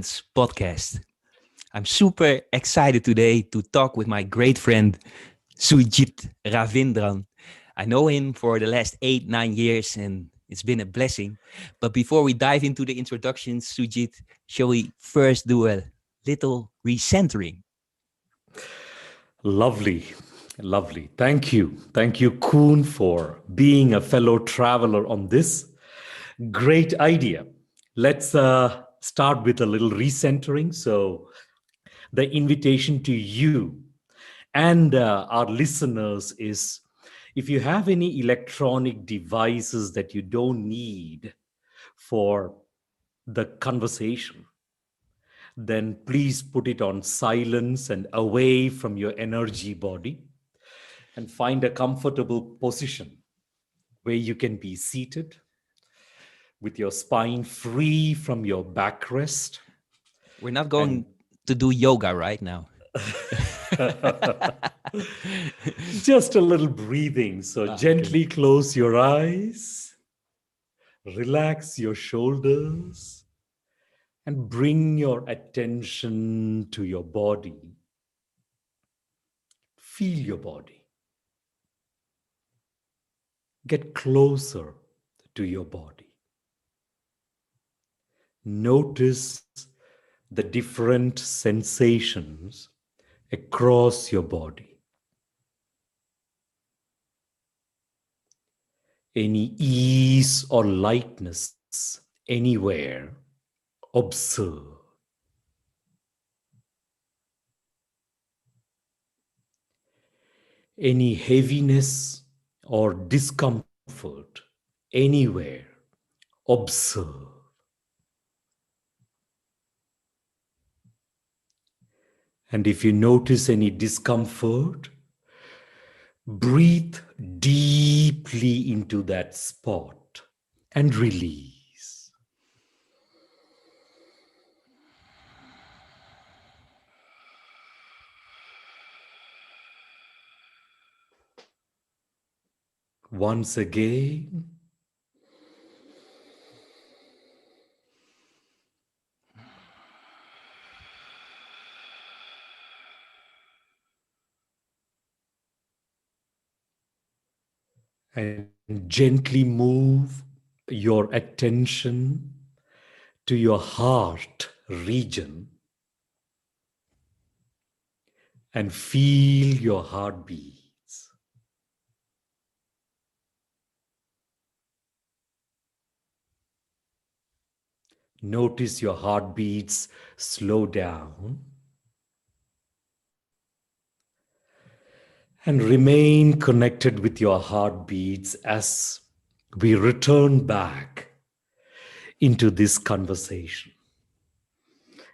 Ravindran's podcast. I'm super excited today to talk with my great friend Sujit Ravindran. I know him for the last 8, 9 years and it's been a blessing. But before we dive into the introduction, Sujit, shall we first do a little recentering? Lovely, lovely. Thank you. Thank you, Kuhn, for being a fellow traveler on this. Great idea. Let's start with a little recentering. So, the invitation to you and our listeners is if you have any electronic devices that you don't need for the conversation, then please put it on silence and away from your energy body and find a comfortable position where you can be seated with your spine free from your backrest. We're not And going to do yoga right now. just a little breathing. So Okay. gently close your eyes, relax your shoulders, and bring your attention to your body. Feel your body. Get closer to your body. Notice the different sensations across your body. Any ease or lightness anywhere, observe. Any heaviness or discomfort anywhere, observe. And if you notice any discomfort, breathe deeply into that spot and release. Once again, and gently move your attention to your heart region and feel your heartbeats. Notice your heartbeats slow down and remain connected with your heartbeats as we return back into this conversation.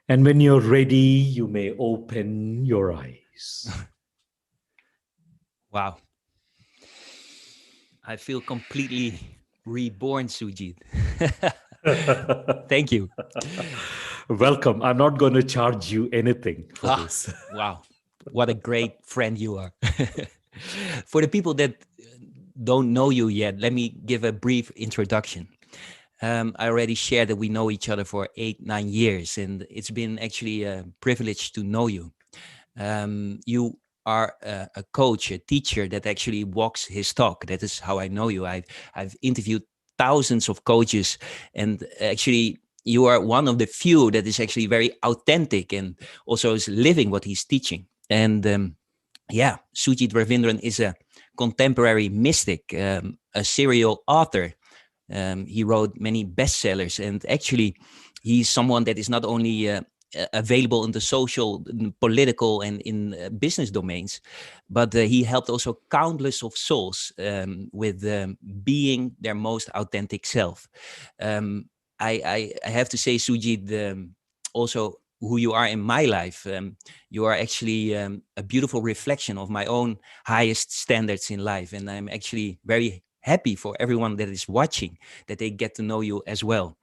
And when you're ready, you may open your eyes. Wow. I feel completely reborn, Sujit. Thank you. Welcome. I'm not going to charge you anything for Ah, this. wow. What a great friend you are. For the people that don't know you yet, let me give a brief introduction. I already shared that we know each other for 8, 9 years, and it's been actually a privilege to know you. You are a coach, a teacher that actually walks his talk. That is how I know you. I've interviewed thousands of coaches, and actually, you are one of the few that is actually very authentic and also is living what he's teaching. And yeah, Sujit Ravindran is a contemporary mystic, a serial author. He wrote many bestsellers, and actually, he's someone that is not only available in the social, in political, and in business domains, but he helped also countless of souls with being their most authentic self. Um, I have to say, Sujit, also who you are in my life. You are actually a beautiful reflection of my own highest standards in life, and I'm actually very happy for everyone that is watching that they get to know you as well.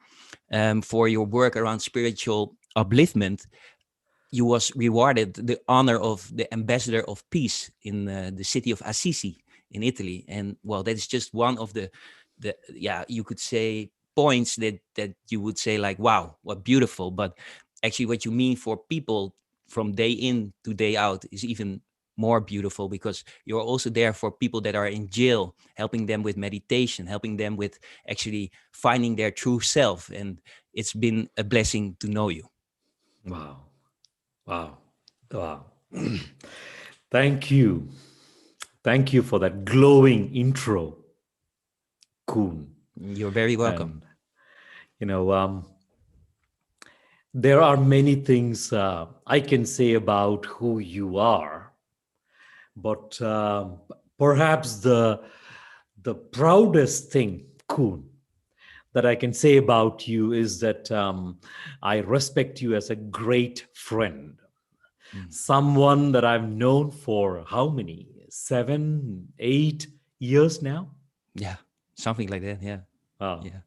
For your work around spiritual upliftment, you was rewarded the honor of the ambassador of peace in the city of Assisi in Italy, and well, that is just one of the yeah, you could say points that you would say like, wow, what beautiful. But actually what you mean for people from day in to day out is even more beautiful, because you're also there for people that are in jail, helping them with meditation, helping them with actually finding their true self. And it's been a blessing to know you. Wow. Wow. Wow. Thank you. Thank you for that glowing intro, Kuhn. You're very welcome. And, you know, there are many things I can say about who you are, but perhaps the proudest thing, Kuhn, that I can say about you is that I respect you as a great friend, Mm. someone that I've known for how many? 7, 8 years now? Yeah, something like that. Yeah, Wow. yeah,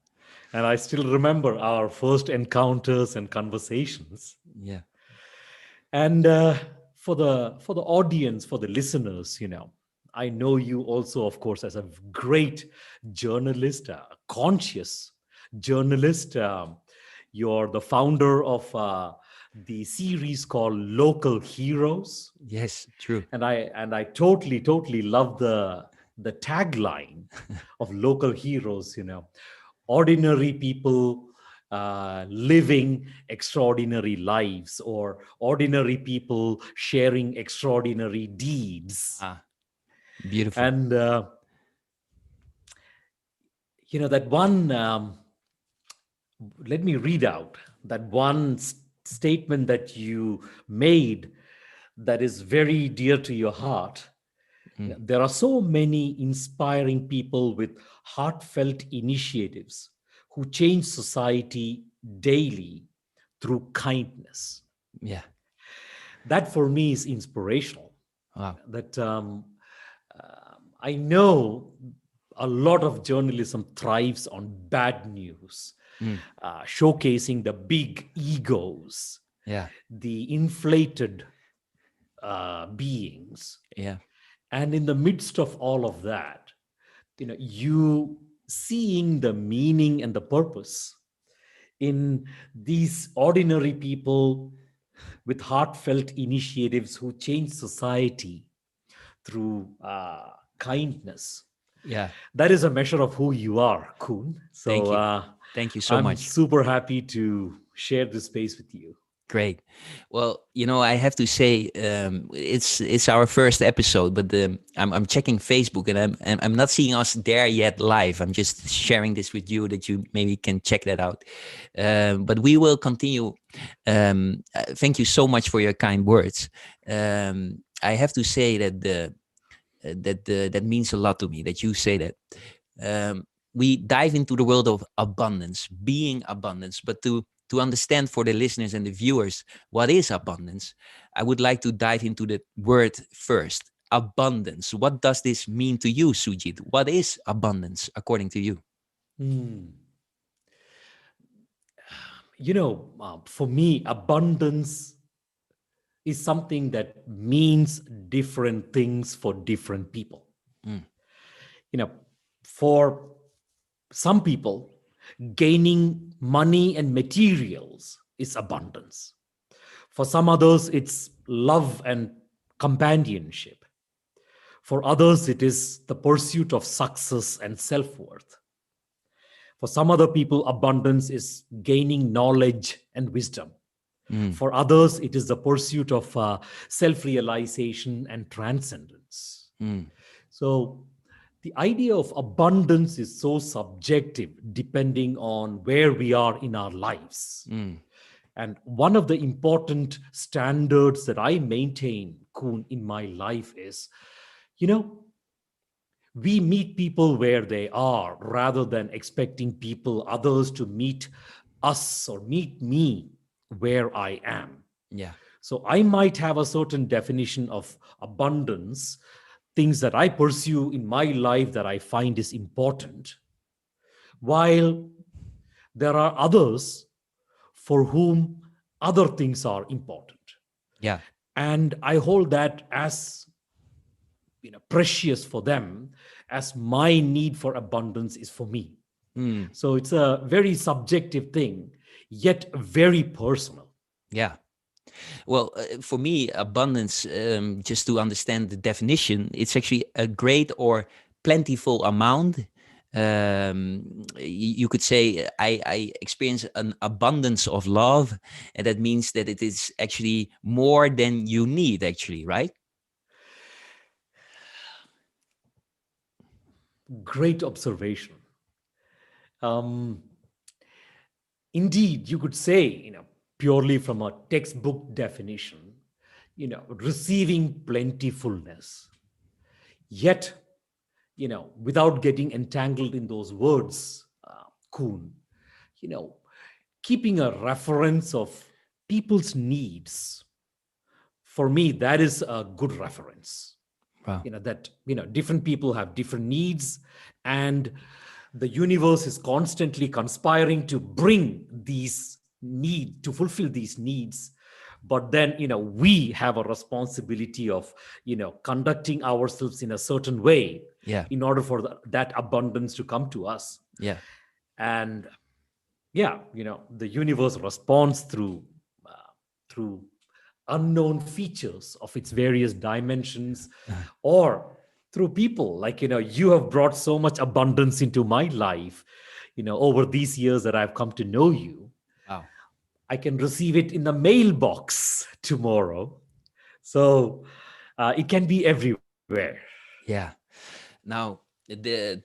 And I still remember our first encounters and conversations. yeah. And for the audience, for the listeners, I know you also, of course, as a great journalist, a conscious journalist. You're the founder of the series called Local Heroes, Yes, true. and I totally love the tagline of Local Heroes. Ordinary people living extraordinary lives, or ordinary people sharing extraordinary deeds. Ah, beautiful. And that one, let me read out that one statement that you made that is very dear to your heart. Mm. There are so many inspiring people with heartfelt initiatives who change society daily through kindness. Yeah. That for me is inspirational. Wow. That I know a lot of journalism thrives on bad news, Mm. showcasing the big egos, Yeah. the inflated beings. Yeah. And in the midst of all of that, you seeing the meaning and the purpose in these ordinary people with heartfelt initiatives who change society through kindness. Yeah. That is a measure of who you are, Kuhn. Thank So you. Thank you so I'm much. super happy to share this space with you. Great. Well, I have to say, it's our first episode, but I'm checking Facebook, and I'm not seeing us there yet live. I'm just sharing this with you that you maybe can check that out. But we will continue. Thank you so much for your kind words. I have to say that that means a lot to me that you say that. Um, we dive into the world of abundance, being abundance, but to understand for the listeners and the viewers what is abundance, I would like to dive into the word first. Abundance. What does this mean to you, Sujit? What is abundance according to you? Hmm. For me, abundance is something that means different things for different people. Mm. You know, for some people, gaining money and materials is abundance. For some others, it's love and companionship. For others, it is the pursuit of success and self worth. For some other people, abundance is gaining knowledge and wisdom. Mm. For others, it is the pursuit of self realization and transcendence. Mm. So, the idea of abundance is so subjective depending on where we are in our lives. Mm. And one of the important standards that I maintain, Kuhn, in my life is, you know, we meet people where they are rather than expecting others to meet us or meet me where I am. Yeah. So I might have a certain definition of abundance, things that I pursue in my life that I find is important, while there are others for whom other things are important. Yeah. And I hold that as precious for them as my need for abundance is for me. Mm. So it's a very subjective thing, yet very personal. Yeah. Well, for me, abundance, just to understand the definition, it's actually a great or plentiful amount. You could say I experience an abundance of love, and that means that it is actually more than you need, actually, right? Great observation. Um, Indeed, you could say, purely from a textbook definition, receiving plentifulness. Yet, without getting entangled in those words, Kuhn, you know, keeping a reference of people's needs, for me, that is a good reference. Wow. That, different people have different needs, and the universe is constantly conspiring to bring these need to fulfill these needs. But then, we have a responsibility of, conducting ourselves in a certain way Yeah. in order for that abundance to come to us. Yeah. And yeah, the universe responds through unknown features of its various dimensions, or through people. Like, you have brought so much abundance into my life, over these years that I've come to know you. Wow. I can receive it in the mailbox tomorrow. So it can be everywhere. Yeah. Now,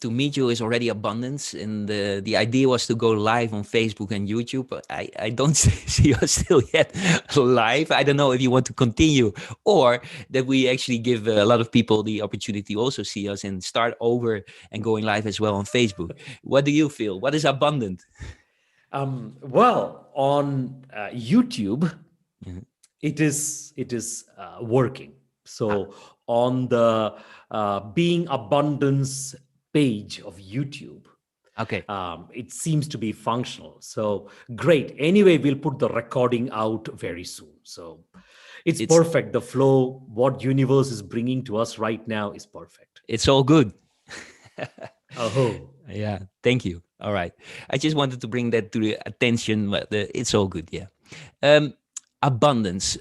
to meet you is already abundance, and the idea was to go live on Facebook and YouTube. But I don't see us still yet live. I don't know if you want to continue, or that we actually give a lot of people the opportunity to also see us and start over and going live as well on Facebook. What do you feel? What is abundant? Well, on YouTube, Mhm. it is working. Ah, So on the being abundance page of YouTube, okay. it seems to be functional. So great. Anyway, we'll put the recording out very soon. So it's It's perfect. The flow, what universe is bringing to us right now is perfect. it's all good. Oh, Yeah, thank you. All right. I just wanted to bring that to the attention, but it's all good. Yeah. Um, Abundance.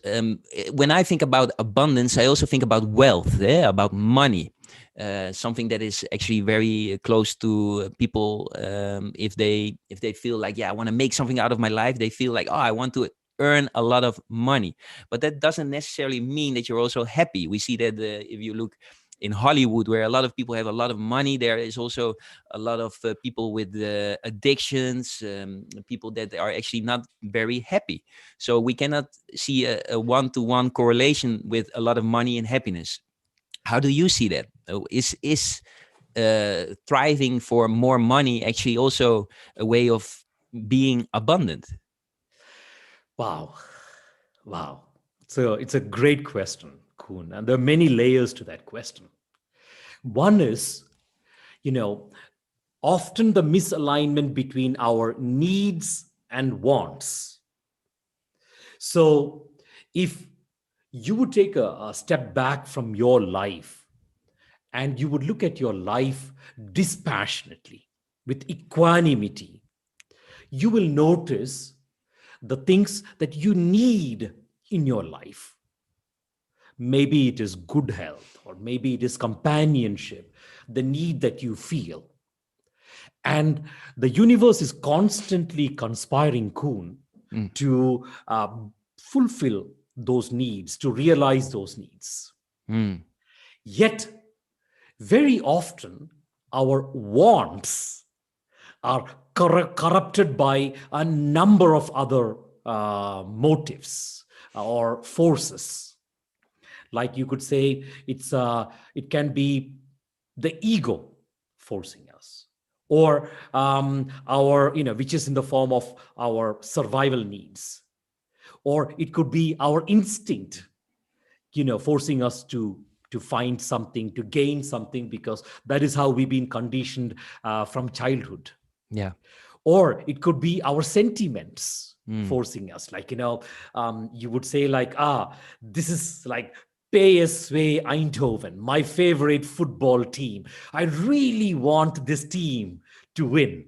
When I think about abundance, I also think about wealth, about money. Something that is actually very close to people. If they feel like, yeah, I want to make something out of my life, they feel like, oh, I want to earn a lot of money. But that doesn't necessarily mean that you're also happy. We see that if you look in Hollywood, where a lot of people have a lot of money, there is also a lot of people with addictions, people that are actually not very happy. So we cannot see a one-to-one correlation with a lot of money and happiness. How do you see that? Is thriving for more money actually also a way of being abundant? wow. Wow. So it's a great question, Kuhn. And there are many layers to that question. One is, you know, often the misalignment between our needs and wants. So if you would take a step back from your life and you would look at your life dispassionately, with equanimity, you will notice the things that you need in your life. Maybe it is good health, or maybe it is companionship, the need that you feel. And the universe is constantly conspiring, Kuhn, Mm, to fulfill those needs, to realize those needs. mm, Yet, very often, our wants are corrupted by a number of other motives or forces. Like you could say, it can be the ego forcing us, or our, which is in the form of our survival needs, or it could be our instinct, forcing us to find something, to gain something, because that is how we've been conditioned from childhood. yeah. Or it could be our sentiments Mm, forcing us, like, you would say, like, this is like PSV Eindhoven, my favorite football team. I really want this team to win.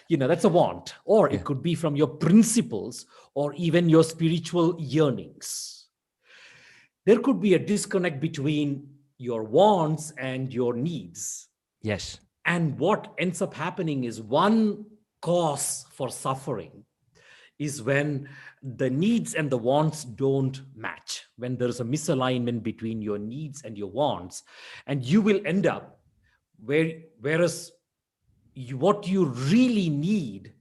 That's a want, or Yeah. it could be from your principles or even your spiritual yearnings. There could be a disconnect between your wants and your needs. Yes. And what ends up happening is one cause for suffering is when the needs and the wants don't match, when there's a misalignment between your needs and your wants, and you will end up whereas what you really need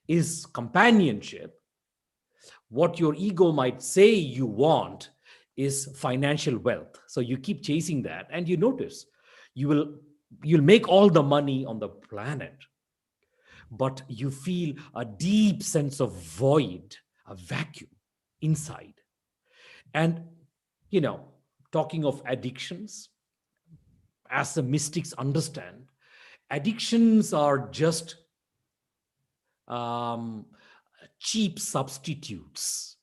is companionship. What your ego might say you want is financial wealth. So you keep chasing that, and you notice you will you'll make all the money on the planet, but you feel a deep sense of void, a vacuum inside. And you know, talking of addictions, as the mystics understand, addictions are just um, cheap substitutes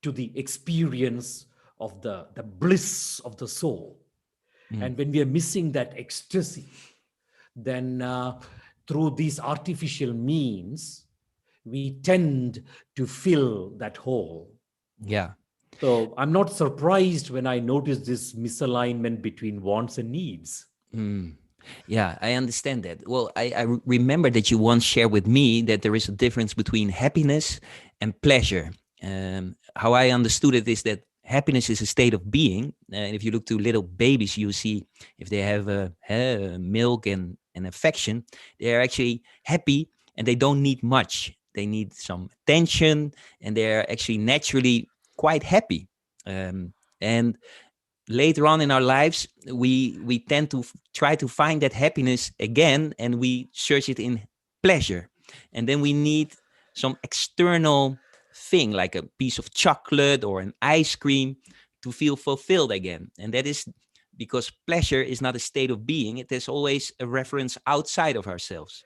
to the experience of the bliss of the soul. Mm. And when we are missing that ecstasy, then through these artificial means, we tend to fill that hole. Yeah. So I'm not surprised when I notice this misalignment between wants and needs. Mm. Yeah, I understand that. Well, I remember that you once shared with me that there is a difference between happiness and pleasure. How I understood it is that happiness is a state of being. And if you look to little babies, you see if they have milk and affection, they are actually happy and they don't need much. They need some attention and they're actually naturally quite happy. And later on in our lives we tend to try to find that happiness again and we search it in pleasure, and then we need some external thing like a piece of chocolate or an ice cream to feel fulfilled again. And that is because pleasure is not a state of being, it is always a reference outside of ourselves.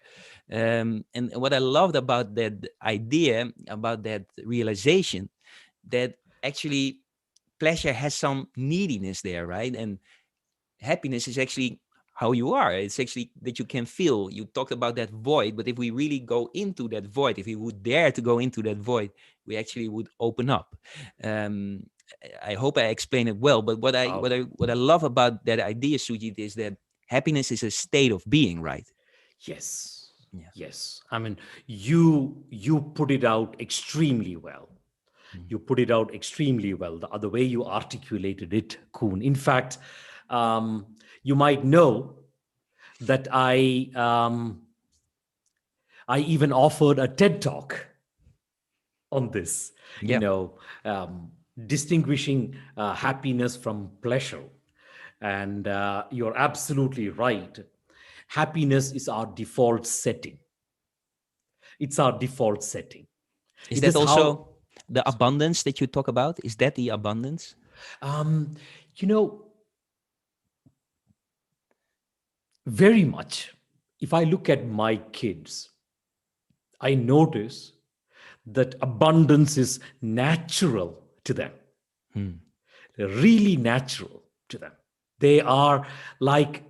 And what I loved about that idea, about that realization, that actually pleasure has some neediness there, right? And happiness is actually how you are. It's actually that you can feel. You talked about that void, but if we really go into that void, if we would dare to go into that void, we actually would open up. Um, I hope I explain it well. But what I love about that idea, Sujit, is that happiness is a state of being, right? Yes, Yeah. yes. I mean, you put it out extremely well. Mhm. You put it out extremely well. The way you articulated it, Kuhn. In fact, you might know that I even offered a TED talk on this. You Yeah. know, distinguishing happiness from pleasure. And you're absolutely right. Happiness is our default setting. It's our default setting. Is It that is also how, the abundance that you talk about? Is that the abundance? um, you know, very much. If I look at my kids, I notice that abundance is natural to them, Hmm. really natural to them. They are like,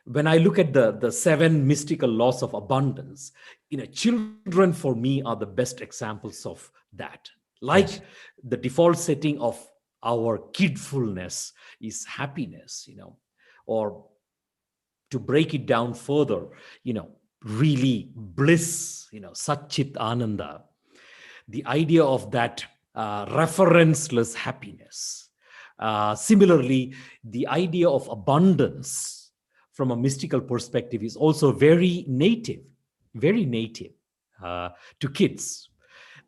when I look at the seven mystical laws of abundance, children for me are the best examples of that. Like Yes. the default setting of our kidfulness is happiness, or to break it down further, really bliss, Satchit Ananda, the idea of that referenceless happiness. Similarly, the idea of abundance from a mystical perspective is also very native uh, to kids.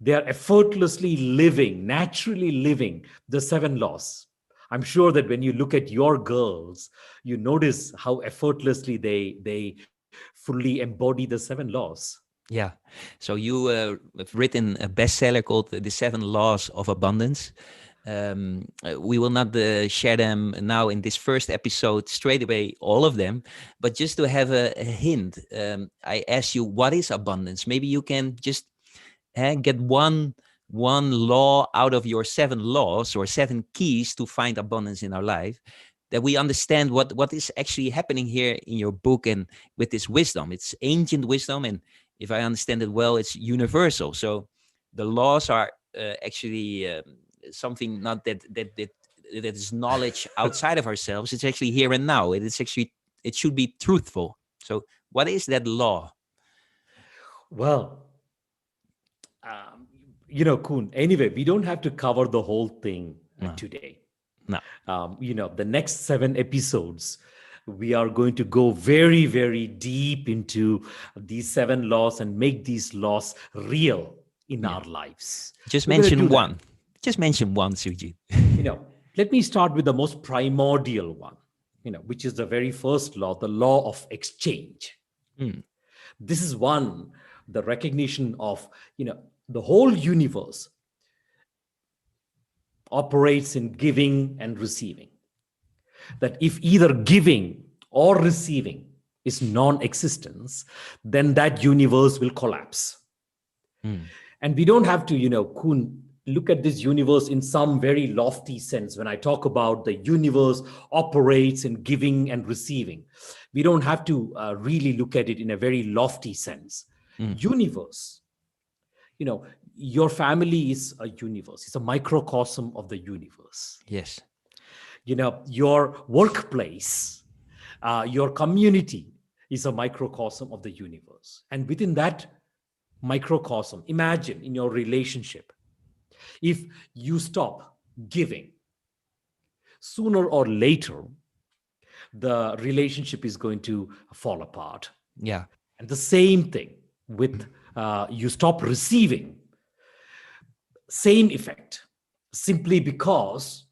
They are effortlessly living, naturally living the seven laws. I'm sure that when you look at your girls, you notice how effortlessly they fully embody the seven laws. Yeah. So you have written a bestseller called The Seven Laws of Abundance. We will not share them now in this first episode straight away, all of them, but just to have a hint, I ask you, what is abundance? Maybe you can just get one law out of your seven laws or seven keys to find abundance in our life that we understand what is actually happening here in your book and with this wisdom. It's ancient wisdom, and if I understand it well, it's universal. So the laws are actually something not that is knowledge outside of ourselves. It's actually here and now. It should be truthful. So what is that law? Well, um, Kuhn, anyway, we don't have to cover the whole thing No, today. no. The next 7 episodes, we are going to go very, very deep into these 7 laws and make these laws real in Yeah. our lives. Just We're going to mention do that. one. Just mention one, Sujit. Let me start with the most primordial one, which is the very first law, the law of exchange. Mm, This is one, the recognition of, the whole universe operates in giving and receiving. That if either giving or receiving is non-existence, then that universe will collapse. mm. And we don't have to, Kuhn, look at this universe in some very lofty sense. When I talk about the universe operates in giving and receiving, we don't have to really look at it in a very lofty sense. Mm. Universe, your family is a universe. It's a microcosm of the universe. Yes. Your workplace, your community is a microcosm of the universe. And within that microcosm, imagine in your relationship, if you stop giving, sooner or later, the relationship is going to fall apart. Yeah. And the same thing with you stop receiving, same effect, simply because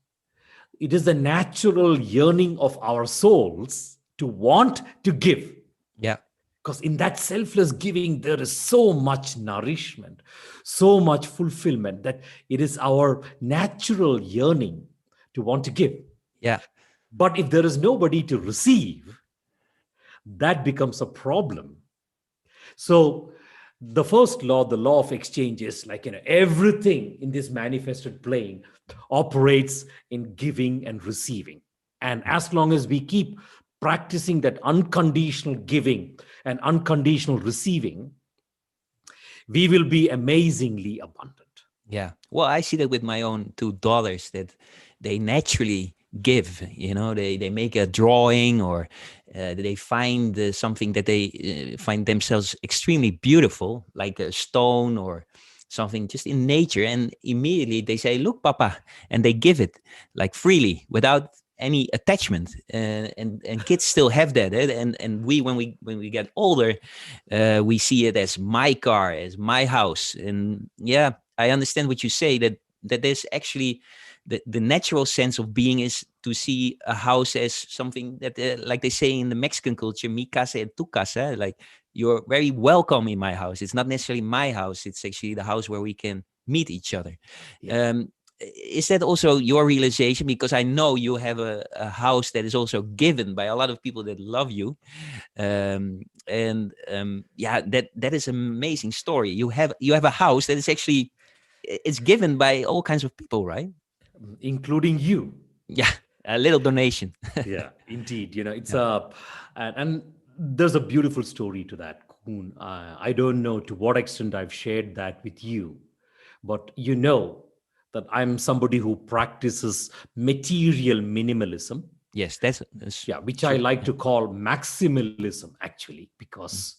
it is the natural yearning of our souls to want to give. Yeah. Because in that selfless giving, there is so much nourishment, so much fulfillment that it is our natural yearning to want to give. Yeah. But if there is nobody to receive, that becomes a problem. So the first law, the law of exchange, is like, everything in this manifested plane operates in giving and receiving. And as long as we keep practicing that unconditional giving and unconditional receiving, we will be amazingly abundant. Yeah. Well, I see that with my own two daughters that they naturally give. They make a drawing, or they find something that they find themselves extremely beautiful, like a stone or something just in nature, and immediately they say, "Look, Papa," and they give it like freely without any attachment. And kids still have that, and we when we get older, we see it as my car, as my house. And yeah, I understand what you say, that there's actually the natural sense of being is to see a house as something that, like they say in the Mexican culture, mi casa and tu casa, like you're very welcome in my house. It's not necessarily my house. It's actually the house where we can meet each other. Yeah. Is that also your realization? Because I know you have a house that is also given by a lot of people that love you. Yeah, that is an amazing story. You have a house that is actually, it's given by all kinds of people, right? Including you. Yeah, a little donation. Yeah, indeed. It's Yeah. and there's a beautiful story to that, Kuhn. I don't know to what extent I've shared that with you, but that I'm somebody who practices material minimalism. Yes, that's Yeah, which I sure. like Yeah. to call maximalism, actually, Mm. because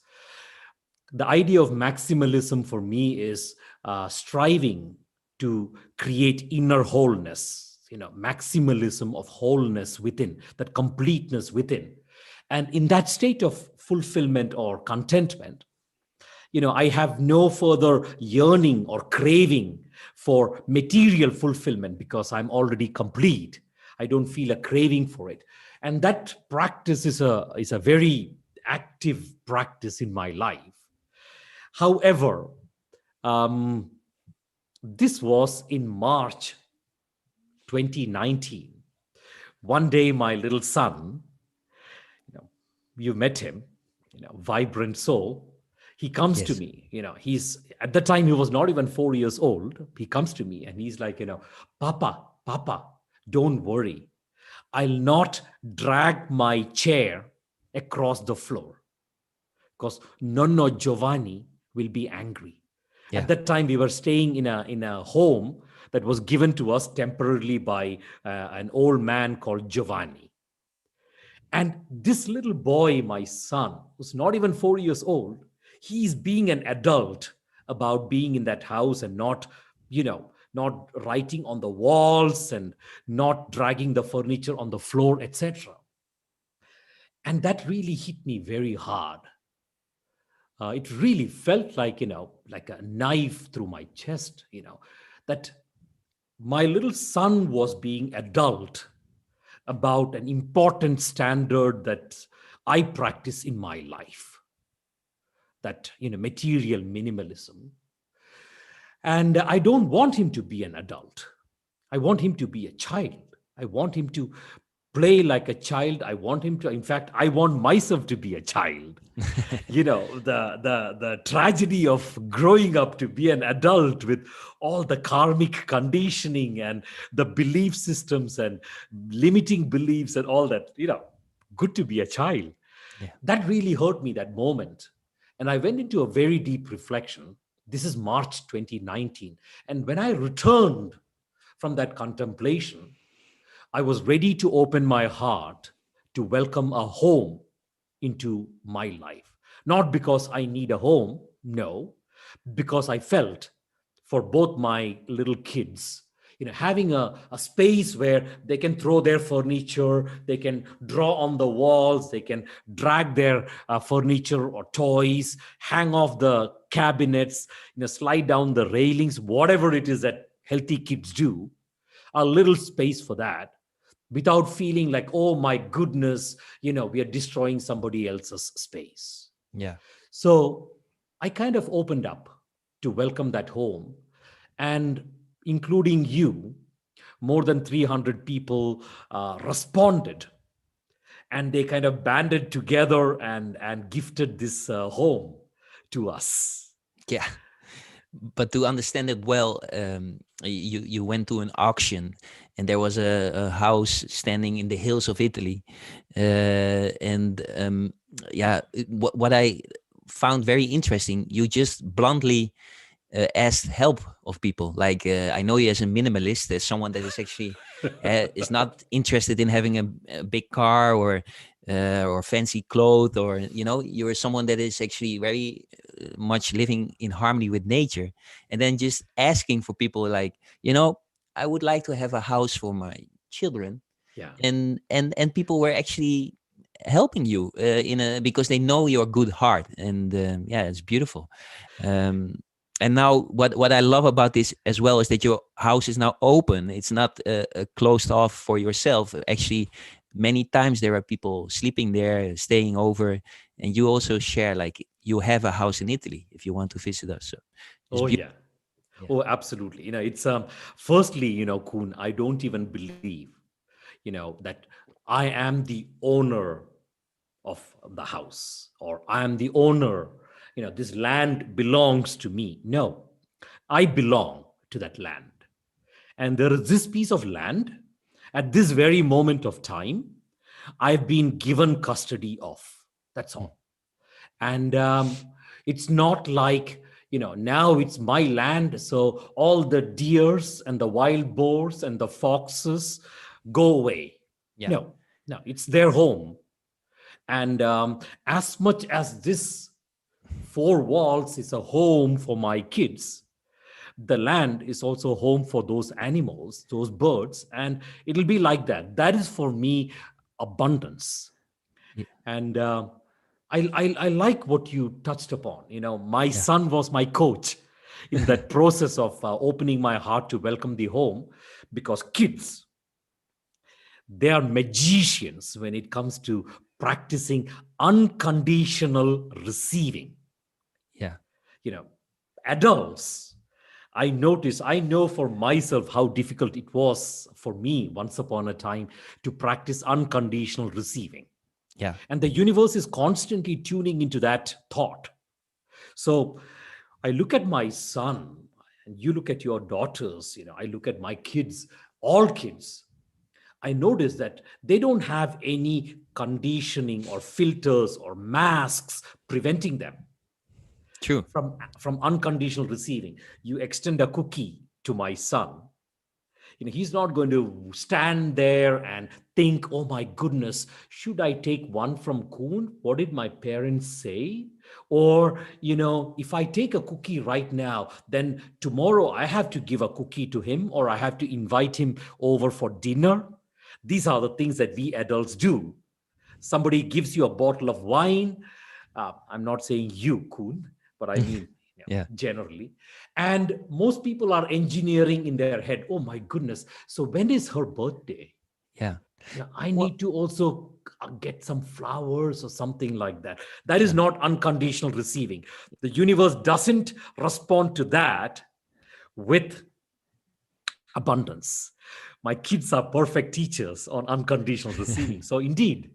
the idea of maximalism for me is striving to create inner wholeness, maximalism of wholeness within, that completeness within. And in that state of fulfillment or contentment, I have no further yearning or craving for material fulfillment because I'm already complete. I don't feel a craving for it. And that practice is a very active practice in my life. However, um, this was in March 2019. One day, my little son, you know, you met him, vibrant soul. He comes to Yes. me, he's at the time he was not even 4 years old. He comes to me and he's like, Papa, don't worry. I'll not drag my chair across the floor because Nonno Giovanni will be angry. At Yeah. that time, we were staying in a home that was given to us temporarily by an old man called Giovanni. And this little boy, my son, who's not even 4 years old, he's being an adult about being in that house and not, not writing on the walls and not dragging the furniture on the floor, etc. And that really hit me very hard. It really felt like, like a knife through my chest, that my little son was being adult about an important standard that I practice in my life, that, material minimalism. And I don't want him to be an adult. I want him to be a child. I want him to play like a child. I want him to, in fact, I want myself to be a child. The tragedy of growing up to be an adult with all the karmic conditioning and the belief systems and limiting beliefs and all that, good to be a child. Yeah. That really hurt me that moment. And I went into a very deep reflection. This is March 2019. And when I returned from that contemplation, I was ready to open my heart to welcome a home into my life. Not because I need a home, no, because I felt for both my little kids, having a space where they can throw their furniture, they can draw on the walls, they can drag their furniture or toys, hang off the cabinets, slide down the railings, whatever it is that healthy kids do, a little space for that without feeling like, oh my goodness, we are destroying somebody else's space. Yeah. So I kind of opened up to welcome that home, and including you, more than 300 people responded, and they kind of banded together and gifted this home to us. Yeah. But to understand it well, you went to an auction, and there was a house standing in the hills of Italy, and yeah, what I found very interesting, you just bluntly asked help of people. Like, I know you as a minimalist, as someone that is actually is not interested in having a big car or fancy clothes, or you're someone that is actually very much living in harmony with nature, and then just asking for people like, I would like to have a house for my children, Yeah. and people were actually helping you in a because they know your good heart, and yeah, it's beautiful. um and now what I love about this as well is that your house is now open. It's not closed off for yourself. Actually, many times there are people sleeping there, staying over, and you also share, like, you have a house in Italy if you want to visit us. So it's Oh, beautiful. yeah. Yeah. Oh, absolutely. It's firstly, Kuhn, I don't even believe, that I am the owner of the house, or I am the owner, this land belongs to me. No, I belong to that land. And there is this piece of land at this very moment of time I've been given custody of. That's Mm. all. And it's not like, now it's my land, so all the deers and the wild boars and the foxes go away. Yeah. No, no, it's their home. And as much as this four walls is a home for my kids, the land is also home for those animals, those birds, and it'll be like that. That is for me abundance. Yeah. And I like what you touched upon. My Yeah. son was my coach in that process of opening my heart to welcome the home, because kids, they are magicians when it comes to practicing unconditional receiving. Yeah. You know, Adults, I know for myself how difficult it was for me once upon a time to practice unconditional receiving. Yeah. And the universe is constantly tuning into that thought. So I look at my son, and you look at your daughters, I look at my kids, all kids. I noticed that they don't have any conditioning or filters or masks preventing them True. from unconditional receiving. You extend a cookie to my son, he's not going to stand there and think, oh my goodness, should I take one from Kuhn? What did my parents say? Or, if I take a cookie right now, then tomorrow I have to give a cookie to him, or I have to invite him over for dinner. These are the things that we adults do. Somebody gives you a bottle of wine. I'm not saying you, Kuhn, but I mean, Yeah. generally. And most people are engineering in their head, oh my goodness, so when is her birthday? Yeah. I Well, need to also get some flowers or something like that. That is yeah. not unconditional receiving. The universe doesn't respond to that with abundance. My kids are perfect teachers on unconditional receiving. So, indeed,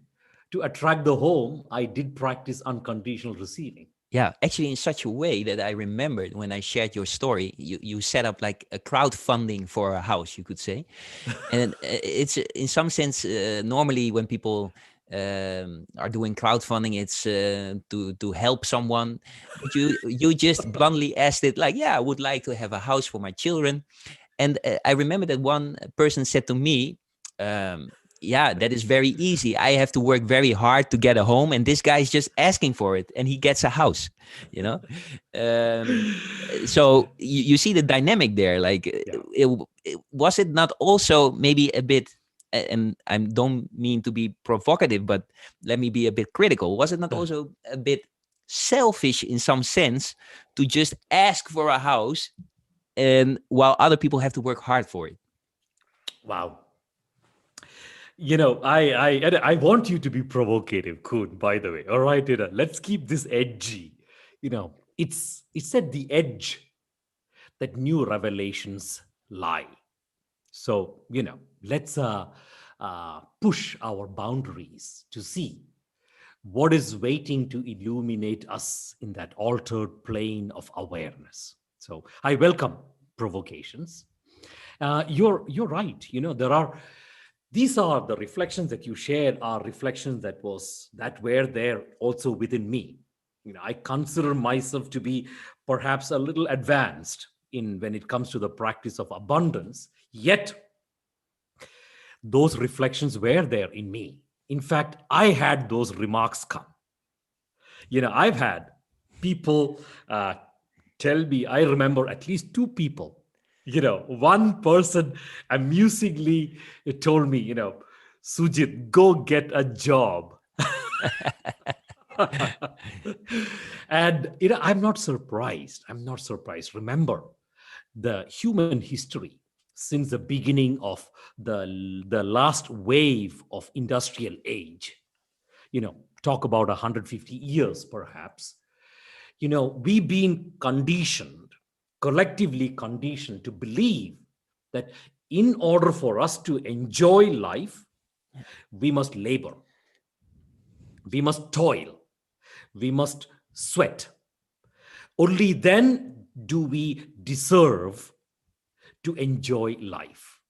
to attract the home, I did practice unconditional receiving. Yeah, actually, in such a way that I remembered when I shared your story, you set up like a crowdfunding for a house, you could say, and it's in some sense normally when people are doing crowdfunding, it's to help someone, but you just bluntly asked it like, yeah, I would like to have a house for my children, and I remember that one person said to me, um, yeah, that is very easy. I have to work very hard to get a home, and this guy is just asking for it, and he gets a house. You know, um, so you see the dynamic there. Like, Yeah. was it not also maybe a bit? And I don't mean to be provocative, but let me be a bit critical. Was it not also a bit selfish in some sense to just ask for a house, and while other people have to work hard for it? Wow. I want you to be provocative, Kuhn, by the way. All right, let's keep this edgy. It's at the edge that new revelations lie. So, let's push our boundaries to see what is waiting to illuminate us in that altered plane of awareness. So, I welcome provocations. You're right. There are these are the reflections that you shared are reflections that were there also within me. I consider myself to be perhaps a little advanced in when it comes to the practice of abundance, yet those reflections were there in me. In fact, I had those remarks come. I've had people tell me, I remember at least two people, one person amusingly told me, Sujit, go get a job. And, I'm not surprised. I'm not surprised. Remember, the human history since the beginning of the last wave of industrial age, talk about 150 years perhaps, we've been conditioned, collectively conditioned to believe that in order for us to enjoy life, we must labor, we must toil, we must sweat. Only then do we deserve to enjoy life,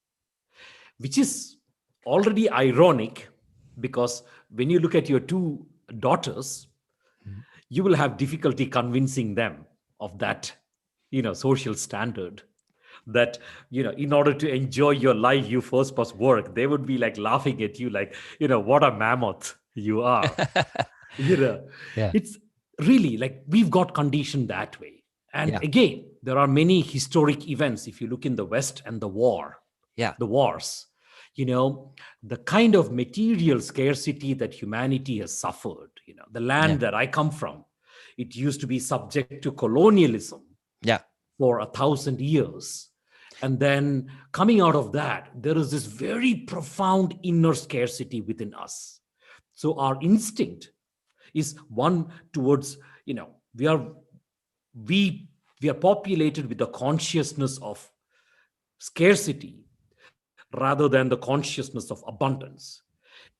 which is already ironic because when you look at your two daughters, Mhm. you will have difficulty convincing them of that, social standard that, in order to enjoy your life, you first must work. They would be like laughing at you, like, what a mammoth you are. you know Yeah. it's really like we've got conditioned that way. And Yeah. again, there are many historic events. If you look in the West and Yeah. the wars, the kind of material scarcity that humanity has suffered, the Yeah. land that I come from, it used to be subject to colonialism Yeah. for 1,000 years. And then coming out of that, there is this very profound inner scarcity within us. So our instinct is one towards, we are we we are populated with the consciousness of scarcity rather than the consciousness of abundance.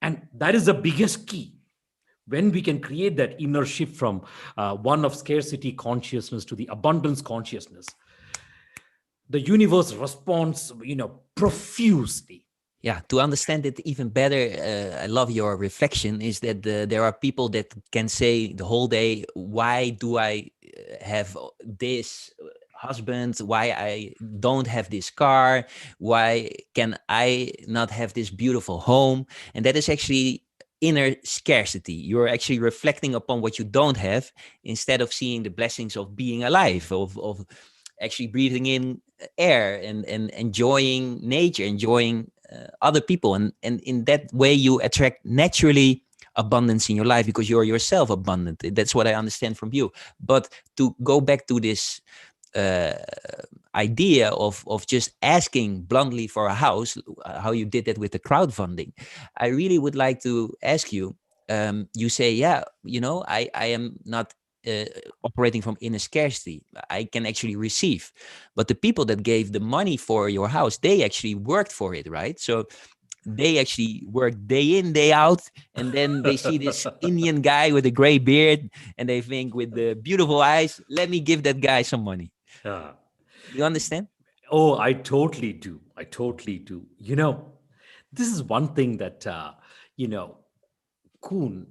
And that is the biggest key. When we can create that inner shift from one of scarcity consciousness to the abundance consciousness, the universe responds, profusely. Yeah, to understand it even better, I love your reflection. Is that there are people that can say the whole day, "Why do I have this husband? Why I don't have this car? Why can I not have this beautiful home?" And that is actually inner scarcity. You're actually reflecting upon what you don't have instead of seeing the blessings of being alive, of actually breathing in air and enjoying nature, enjoying other people, and in that way you attract naturally abundance in your life because you're yourself abundant. That's what I understand from you. But to go back to this uh, idea of just asking bluntly for a house, how you did that with the crowdfunding, I really would like to ask you. You say, yeah, I am not uh, operating from inner scarcity. I can actually receive. But the people that gave the money for your house, they actually worked for it, right? So they actually work day in, day out, and then they see this Indian guy with a gray beard, and they think with the beautiful eyes, let me give that guy some money. Yeah. You understand? Oh, I totally do. I totally do. This is one thing that, you know, Kuhn,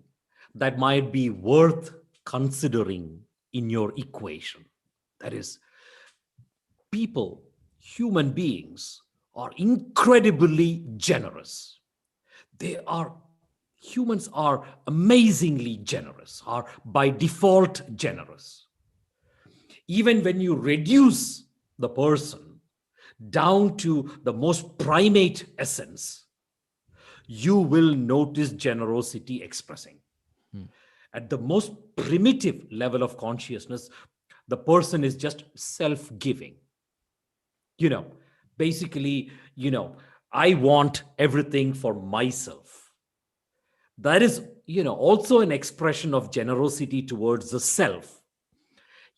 that might be worth considering in your equation. That is, people, human beings, are incredibly generous. They are, humans are amazingly generous, are by default generous. Even when you reduce the person down to the most primate essence, you will notice generosity expressing. Hmm. At the most primitive level of consciousness, the person is just self giving. You know, basically, I want everything for myself. That is, also an expression of generosity towards the self.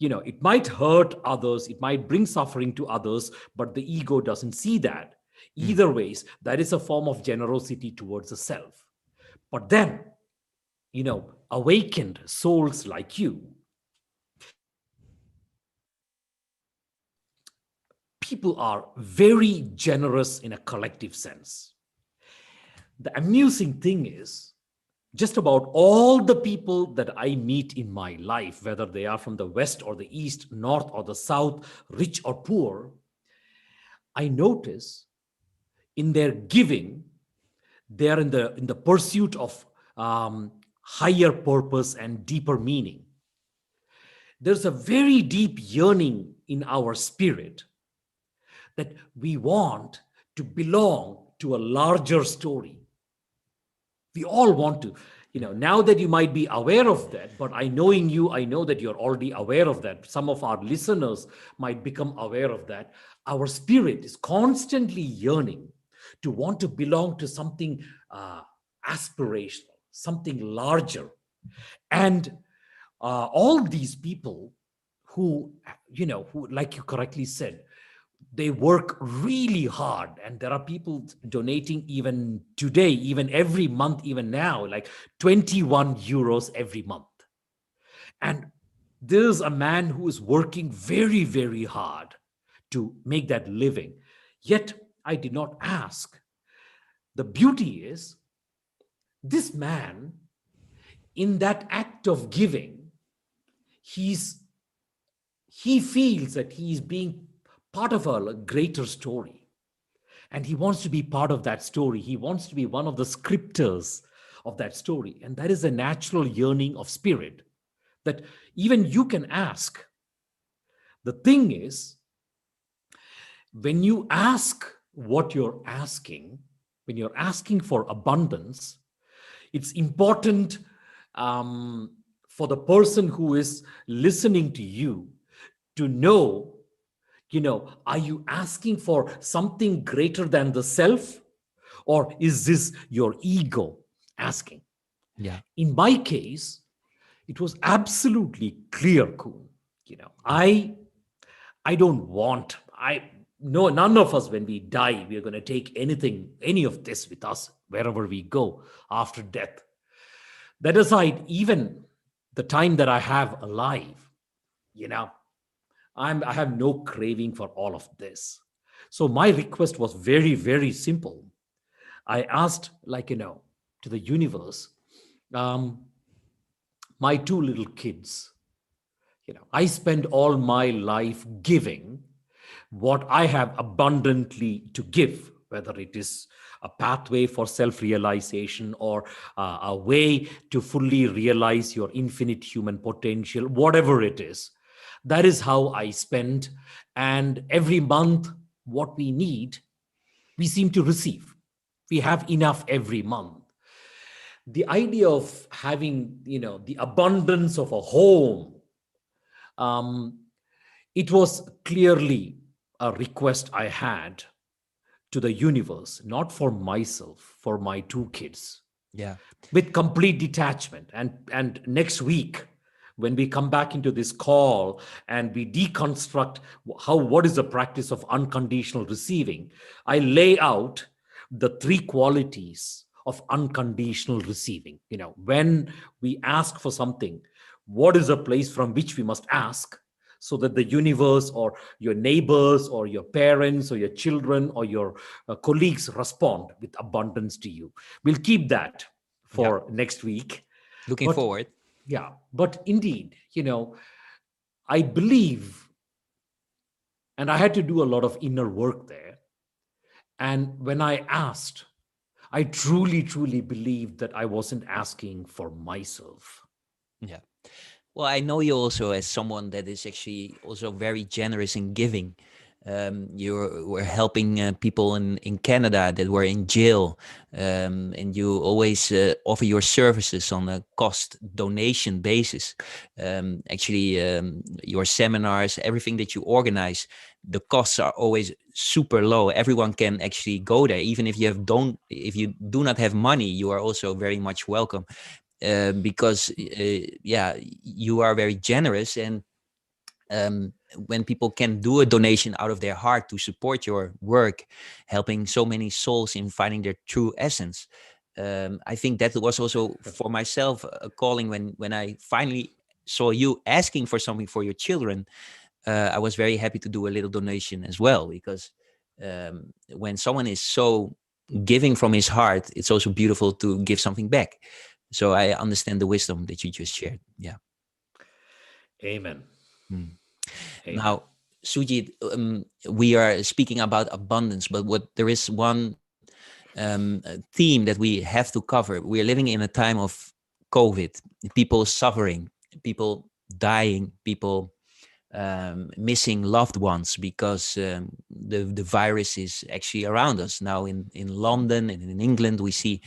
It might hurt others, it might bring suffering to others, but the ego doesn't see that. Hmm. Either ways, that is a form of generosity towards the self. But then, awakened souls like you, people are very generous in a collective sense. The amusing thing is, just about all the people that I meet in my life, whether they are from the West or the East, North or the South, rich or poor, I notice in their giving, they are in the pursuit of higher purpose and deeper meaning. There's a very deep yearning in our spirit that we want to belong to a larger story. We all want to. Now that you might be aware of that, but knowing you, I know that you're already aware of that. Some of our listeners might become aware of that. Our spirit is constantly yearning to want to belong to something aspirational, something larger. And all these people who, who, like you correctly said, they work really hard, and there are people donating even today, even every month, even now, like 21 euros every month. And there's a man who is working very, very hard to make that living, yet I did not ask. The beauty is, this man, in that act of giving, he's he feels that he is being part of a greater story. And he wants to be part of that story. He wants to be one of the scripters of that story. And that is a natural yearning of spirit that even you can ask. The thing is, when you ask what you're asking, when you're asking for abundance, it's important for the person who is listening to you to know, are you asking for something greater than the self? Or is this your ego asking? Yeah. In my case, it was absolutely clear, Kuhn. I don't want, I no, none of us, when we die, we are going to take any of this with us wherever we go after death. That aside, even the time that I have alive, you know, I have no craving for all of this. So my request was very, very simple. I asked, to the universe, um, my two little kids, I spend all my life giving what I have abundantly to give, whether it is a pathway for self realization or a way to fully realize your infinite human potential, whatever it is. That is how I spend. And every month, what we need, we seem to receive. We have enough every month. The idea of having, the abundance of a home, um, it was clearly a request I had to the universe, not for myself, for my two kids, Yeah. with complete detachment. And next week, when we come back into this call and we deconstruct what is the practice of unconditional receiving, I lay out the three qualities of unconditional receiving. When we ask for something, what is a place from which we must ask, so that the universe or your neighbors or your parents or your children or your colleagues respond with abundance to you. We'll keep that Yeah. for next week. Looking But forward. yeah, but indeed, I believe, and I had to do a lot of inner work there. And when I asked, I truly, truly believed that I wasn't asking for myself. Yeah. Well, I know you also as someone that is actually also very generous in giving. You were helping people in Canada that were in jail, and you always offer your services on a cost donation basis. Your seminars, everything that you organize, the costs are always super low. Everyone can actually go there, even if you do not have money, you are also very much welcome. Because yeah, you are very generous, and when people can do a donation out of their heart to support your work, helping so many souls in finding their true essence, I think that was also for myself a calling when I finally saw you asking for something for your children. I was very happy to do a little donation as well, because when someone is so giving from his heart, it's also beautiful to give something back. So I understand the wisdom that you just shared. Yeah. Amen. Hmm. Amen. Now, Sujit, we are speaking about abundance, but there is one theme that we have to cover. We are living in a time of COVID, people suffering, people dying, people missing loved ones because the virus is actually around us now. In London and in England, we see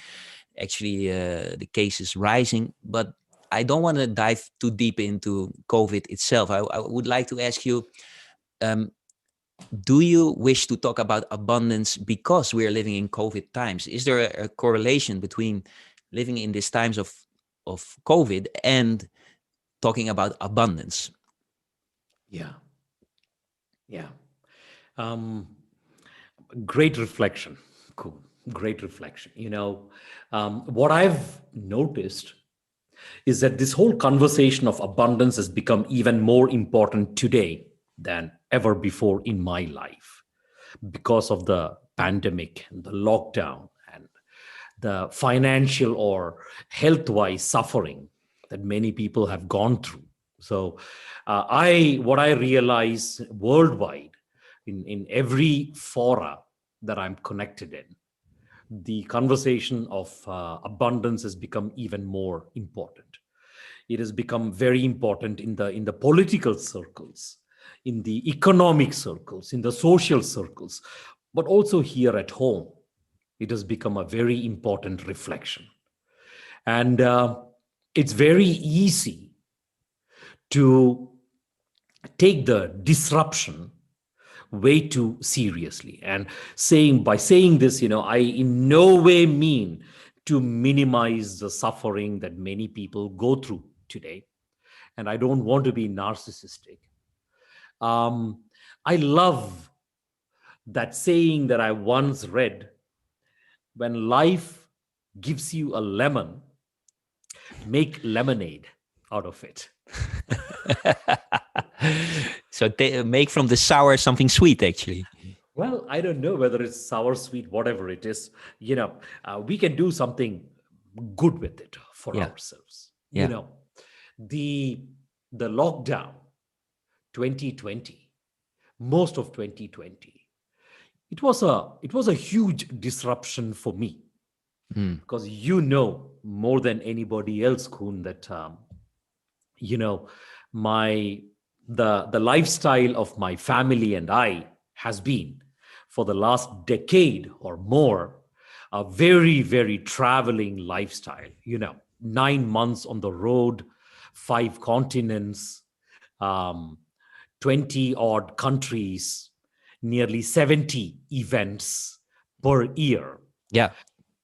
actually the cases rising. But I don't want to dive too deep into COVID itself. I would like to ask you, um, do you wish to talk about abundance because we are living in COVID times? Is there a correlation between living in these times of COVID and talking about abundance? Yeah. Yeah. Um, Great reflection. Cool. Great reflection. What I've noticed is that this whole conversation of abundance has become even more important today than ever before in my life, because of the pandemic and the lockdown and the financial or health wise suffering that many people have gone through. So, what I realize worldwide, in every fora that I'm connected in, the conversation of abundance has become even more important. It has become very important in the political circles, in the economic circles, in the social circles, but also here at home. It has become a very important reflection. And it's very easy to take the disruption way too seriously. And by saying this, I in no way mean to minimize the suffering that many people go through today. And I don't want to be narcissistic. Um, I love that saying that I once read: when life gives you a lemon, make lemonade out of it. So make from the sour something sweet, actually. Well, I don't know whether it's sour, sweet, whatever it is. We can do something good with it for Yeah, ourselves. yeah. The the lockdown 2020, most of 2020, it was a huge disruption for me, Mm. because more than anybody else, Kuhn, that you know my the lifestyle of my family and I has been for the last decade or more a very, very traveling lifestyle. 9 months on the road, 5 continents, um, 20 odd countries, nearly 70 events per year. Yeah,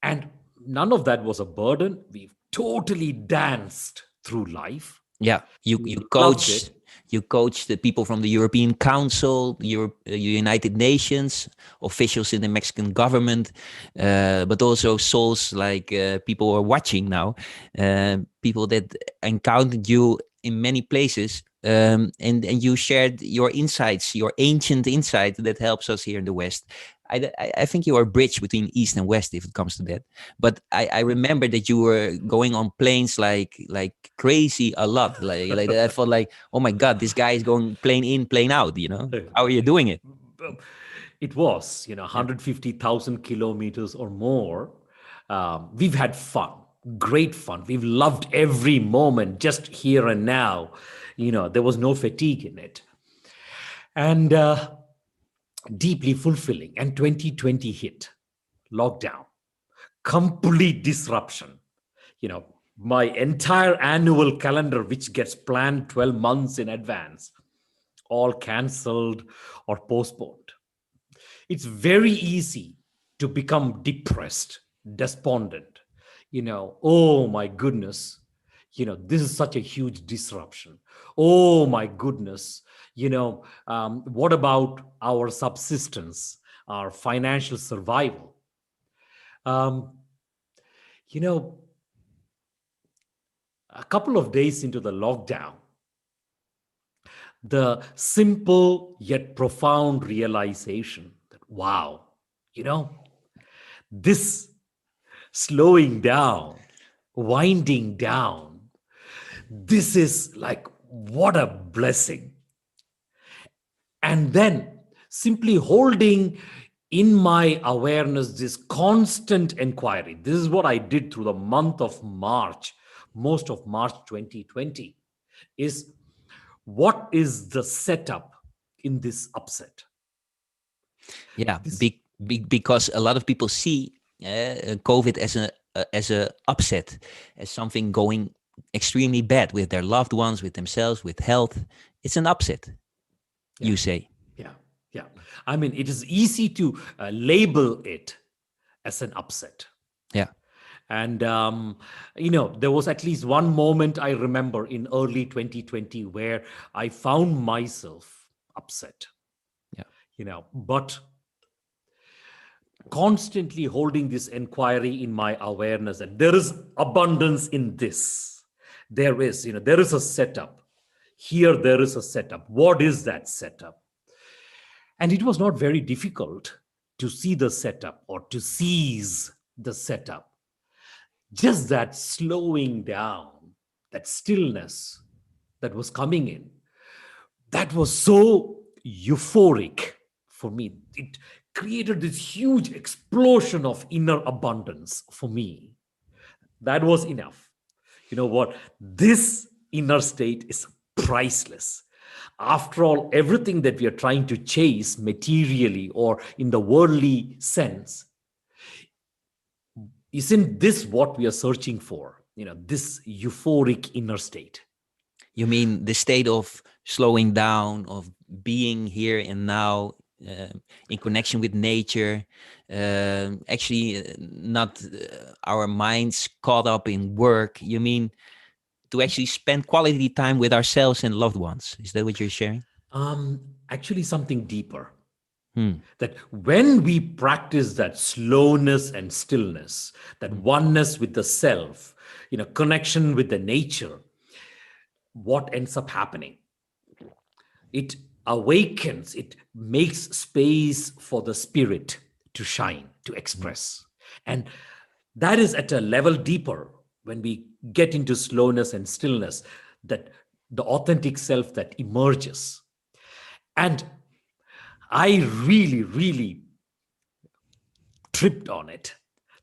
And none of that was a burden. We've totally danced through life. yeah. You We you loved coach it. you coach the people from the European Council, Europe, United Nations, officials in the Mexican government, but also souls like people who are watching now, people that encountered you in many places. And you shared your insights, your ancient insight that helps us here in the West. I think you are a bridge between East and West if it comes to that. But I remember that you were going on planes like crazy a lot. Like I felt like, oh my God, this guy is going plane in, plane out. How are you doing it? It was, Yeah, 150,000 kilometers or more. We've had fun, great fun. We've loved every moment, just here and now. There was no fatigue in it. And deeply fulfilling. And 2020 hit, lockdown, complete disruption. My entire annual calendar, which gets planned 12 months in advance, all cancelled or postponed. It's very easy to become depressed, despondent. Oh my goodness, this is such a huge disruption. Oh my goodness, what about our subsistence, our financial survival? Um, you know, a couple of days into the lockdown, the simple yet profound realization that, wow, you know, this slowing down, winding down, this is like, what a blessing. And then simply holding in my awareness this constant inquiry. This is what I did through the month of March, most of March 2020, is what is the setup in this upset? yeah. This, Because a lot of people see COVID as a upset, as something going extremely bad with their loved ones, with themselves, with health. It's an upset, yeah, you say. yeah, yeah. I mean, it is easy to label it as an upset. Yeah, And, there was at least one moment I remember in early 2020 where I found myself upset, yeah, but constantly holding this inquiry in my awareness that there is abundance in this. There is a setup. Here, there is a setup. What is that setup? And it was not very difficult to see the setup or to seize the setup. Just that slowing down, that stillness that was coming in, that was so euphoric for me. It created this huge explosion of inner abundance for me. That was enough. You know what? This inner state is priceless. After all, everything that we are trying to chase materially or in the worldly sense, isn't this what we are searching for? This euphoric inner state. you mean the state of slowing down, of being here and now, in connection with nature, actually not our minds caught up in work. You mean to actually spend quality time with ourselves and loved ones? Is that what you're sharing? Actually, something deeper. Hmm. That when we practice that slowness and stillness, that Hmm. oneness with the self, connection with the nature, what ends up happening? It awakens, it makes space for the spirit to shine, to Mm. express. And that is at a level deeper when we get into slowness and stillness, that the authentic self that emerges. And I really, really tripped on it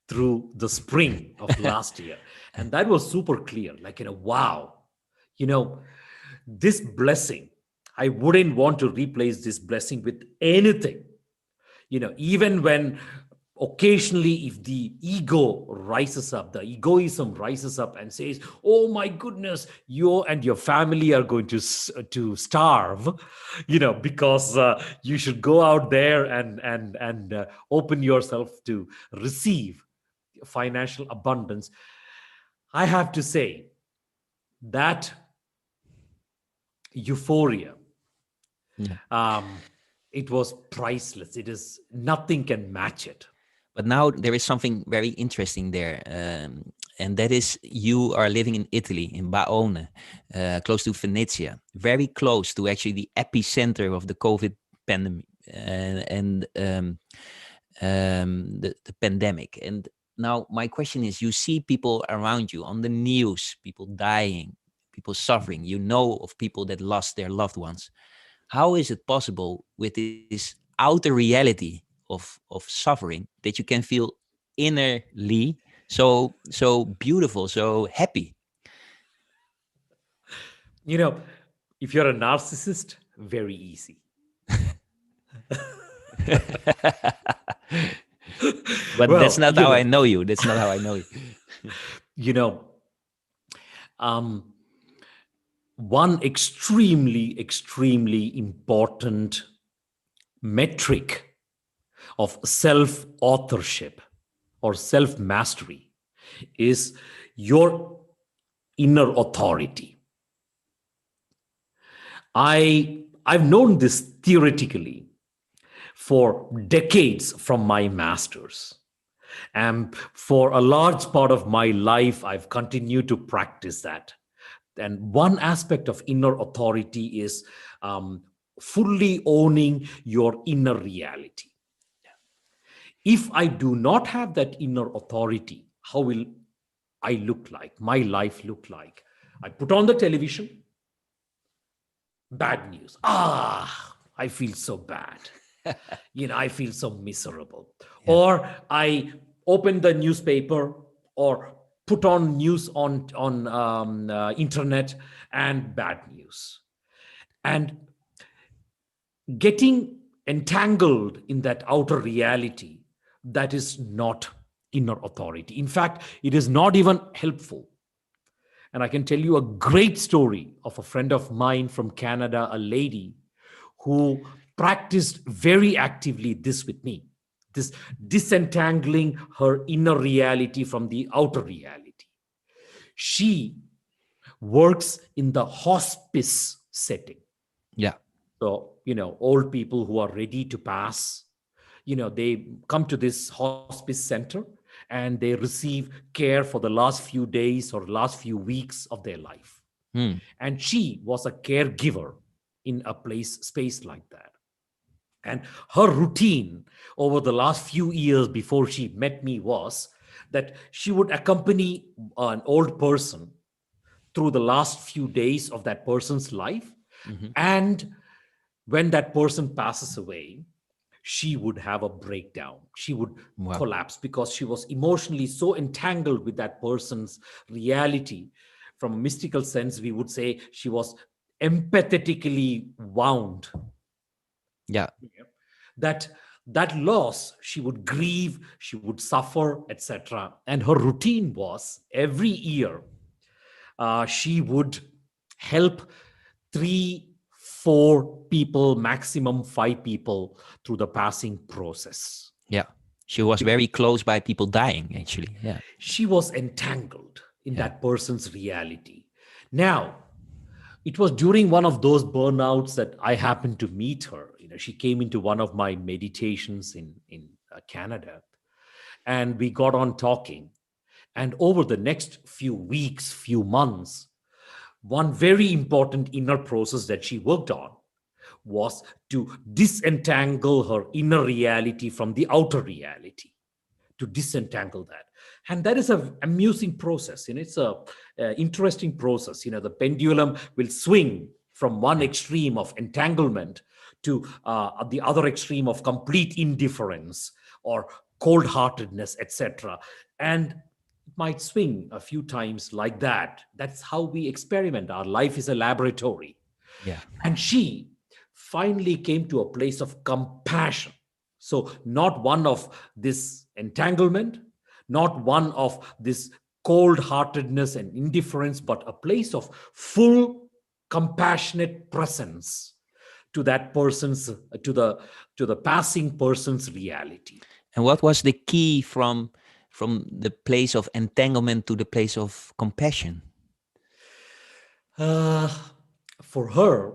through the spring of last year. And that was super clear. Like, wow, you know, this blessing, I wouldn't want to replace this blessing with anything. Even when occasionally, if the ego rises up, the egoism rises up and says, oh my goodness, you and your family are going to starve, because you should go out there and open yourself to receive financial abundance. I have to say that euphoria, Yeah. um, it was priceless. It is, nothing can match it. But now there is something very interesting there, and that is you are living in Italy, in Baone, close to Venezia, very close to actually the epicenter of the COVID pandemic and the pandemic. And now my question is: you see people around you on the news, people dying, people suffering. You know of people that lost their loved ones. How is it possible with this outer reality of suffering that you can feel innerly so beautiful, so happy? You know, if you're a narcissist, very easy. But that's Well, not how I know you. That's not how I know you. you know, um, one extremely, extremely important metric of self authorship or self mastery is your inner authority. I've known this theoretically for decades from my masters. And for a large part of my life, I've continued to practice that. And one aspect of inner authority is fully owning your inner reality. If I do not have that inner authority, how will I look like? My life look like? I put on the television, bad news. I feel so bad. I feel so miserable. Yeah. Or I open the newspaper or put on news on internet, and bad news. And getting entangled in that outer reality, that is not inner authority. In fact, it is not even helpful. And I can tell you a great story of a friend of mine from Canada, a lady who practiced very actively this with me, this disentangling her inner reality from the outer reality. She works in the hospice setting. Yeah. So, old people who are ready to pass, they come to this hospice center and they receive care for the last few days or last few weeks of their life. Hmm. And she was a caregiver in a space like that. And her routine over the last few years before she met me was that she would accompany an old person through the last few days of that person's life. Hmm. And when that person passes away, she would have a breakdown. She would Wow. collapse because she was emotionally so entangled with that person's reality. From a mystical sense, we would say she was empathetically wound. Yeah. That that loss, she would grieve, she would suffer, etc. And her routine was every year she would help 3, 4 people, maximum 5 people through the passing process. Yeah. She was very close by people dying, actually. Yeah. She was entangled in Yeah. that person's reality. Now, it was during one of those burnouts that I happened to meet her. She came into one of my meditations in Canada, and we got on talking. And over the next few weeks, few months, one very important inner process that she worked on was to disentangle her inner reality from the outer reality, to disentangle that. And that is a amusing process. It's a interesting process. The pendulum will swing from one Yeah. extreme of entanglement to the other extreme of complete indifference or cold-heartedness, etc. And it might swing a few times like that. That's how we experiment. Our life is a laboratory. Yeah. And she finally came to a place of compassion. So, not one of this entanglement, not one of this cold heartedness and indifference, but a place of full compassionate presence to that person's, to the passing person's reality. And what was the key from the place of entanglement to the place of compassion? Uh, for her,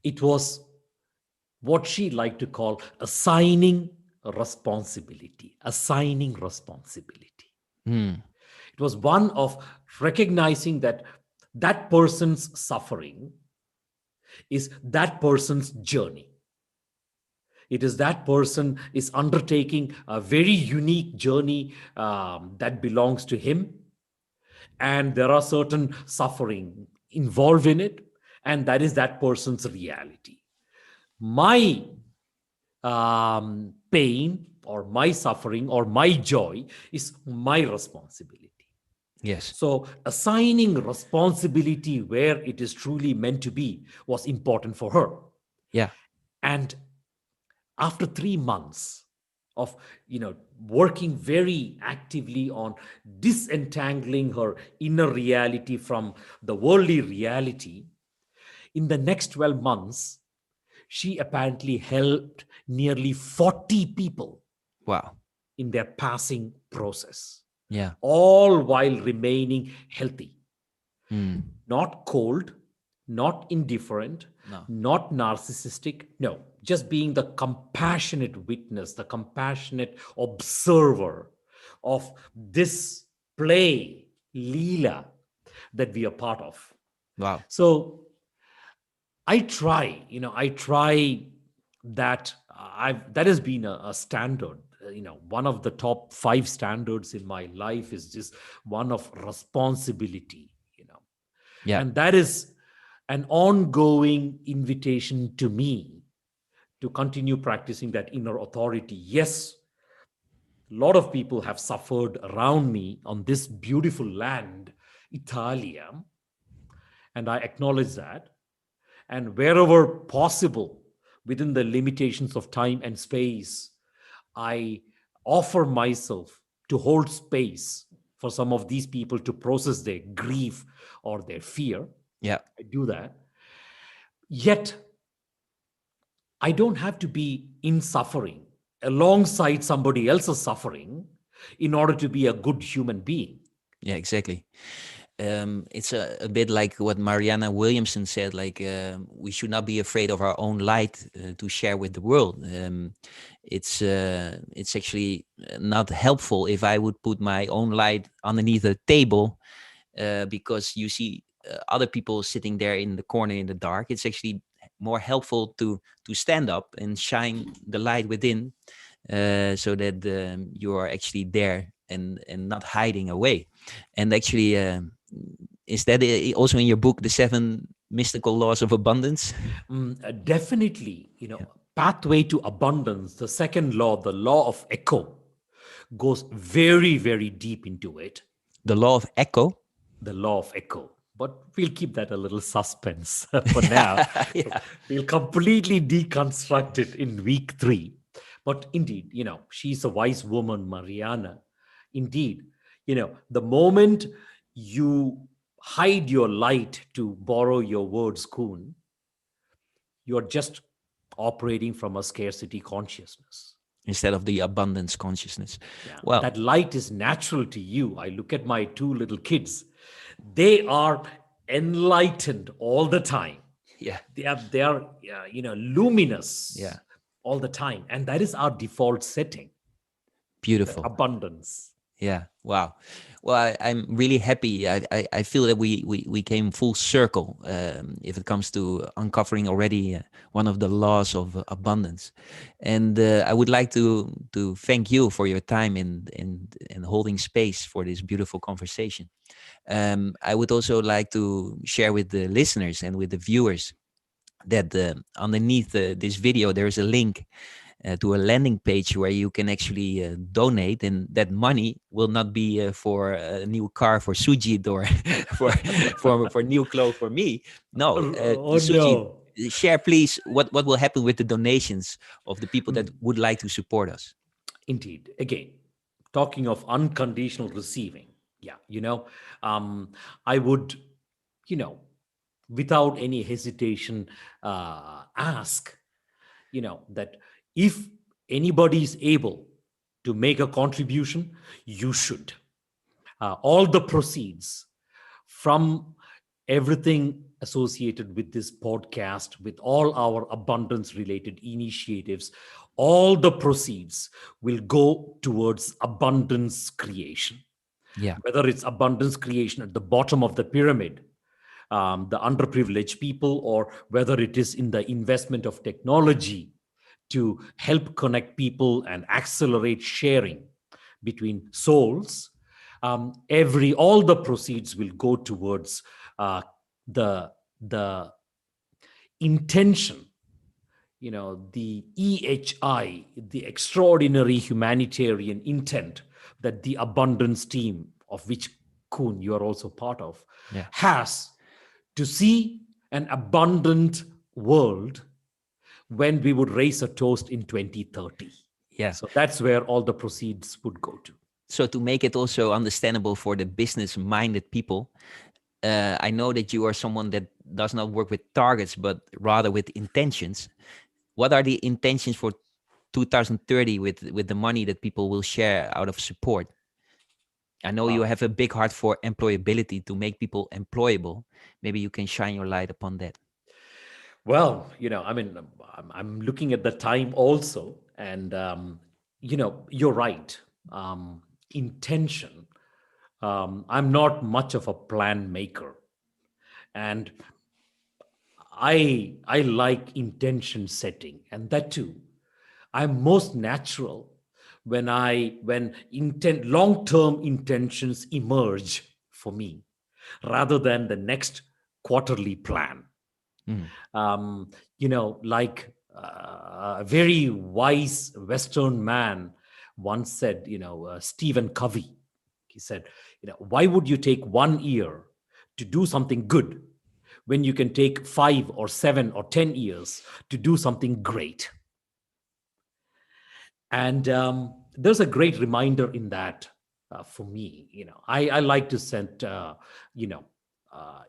it was what she liked to call assigning responsibility, assigning responsibility. Hmm. It was one of recognizing that that person's suffering is that person's journey. It is that person is undertaking a very unique journey that belongs to him, and there are certain suffering involved in it, and that is that person's reality. My pain or my suffering or my joy is my responsibility. Yes. So, assigning responsibility where it is truly meant to be was important for her. Yeah. And after 3 months of working very actively on disentangling her inner reality from the worldly reality, in the next 12 months she apparently helped nearly 40 people Wow. in their passing process, Yeah. all while remaining healthy, Hmm. not cold, not indifferent, No. not narcissistic. No, just being the compassionate witness, the compassionate observer of this play, Leela, that we are part of. Wow. So I try that. That has been a standard. One of the top 5 standards in my life is just one of responsibility. Yeah. And that is an ongoing invitation to me to continue practicing that inner authority. Yes, a lot of people have suffered around me on this beautiful land, Italia, and I acknowledge that. And wherever possible, within the limitations of time and space, I offer myself to hold space for some of these people to process their grief or their fear. Yeah. I do that. Yet, I don't have to be in suffering alongside somebody else's suffering in order to be a good human being. Yeah. Exactly. It's a bit like what Mariana Williamson said, like we should not be afraid of our own light to share with the world. It's actually not helpful if I would put my own light underneath a table because you see other people sitting there in the corner in the dark. It's actually more helpful to stand up and shine the light within, so that you are actually there and not hiding away. And actually, is that also in your book, The Seven Mystical Laws of Abundance? Definitely, pathway to abundance, the second law, the law of echo, goes very, very deep into it. The Law of Echo. The law of echo. But we'll keep that a little suspense for now. Yeah. We'll completely deconstruct it in week 3. But indeed, she's a wise woman, Mariana. Indeed, the moment you hide your light, to borrow your words, Kuhn, you're just operating from a scarcity consciousness. Instead of the abundance consciousness. Yeah, Well, that light is natural to you. I look at my 2 little kids. They are enlightened all the time. yeah, They are luminous yeah, all the time. And that is our default setting, that beautiful. abundance. Yeah. Wow. Well, I'm really happy. I feel that we came full circle if it comes to uncovering already one of the laws of abundance. And I would like to thank you for your time in holding space for this beautiful conversation. I would also like to share with the listeners and with the viewers that underneath this video there is a link to a landing page where you can actually donate, and that money will not be for a new car for Sujit or for for new clothes for me. No, Oh Sujit, no. share please what will happen with the donations of the people that Mm, would like to support us. indeed. Again, talking of unconditional receiving. Yeah, I would, you know, without any hesitation, ask, that if anybody is able to make a contribution, you should. All the proceeds from everything associated with this podcast, with all our abundance related initiatives, all the proceeds will go towards abundance creation. Yeah, Whether it's abundance creation at the bottom of the pyramid, the underprivileged people, or whether it is in the investment of technology to help connect people and accelerate sharing between souls, every all the proceeds will go towards uh, the intention, the EHI, the extraordinary humanitarian intent that the abundance team, of which Kuhn you are also part of, yeah, has to see an abundant world when we would raise a toast in 2030. yeah. So that's where all the proceeds would go to. So to make it also understandable for the business minded people, I know that you are someone that does not work with targets but rather with intentions. What are the intentions for 2030 with the money that people will share out of support? I know you Uh, have a big heart for employability to make people employable. Maybe you can shine your light upon that. well, I mean, I'm looking at the time also, and you're right. Intention. I'm not much of a plan maker, and I like intention setting, and that too. I'm most natural when intent long term intentions emerge for me, rather than the next quarterly plan. Mm, um, like a very wise Western man once said, Stephen Covey, he said, why would you take 1 year to do something good when you can take 5 or 7 or 10 years to do something great? And there's a great reminder in that for me. I like to set, you know,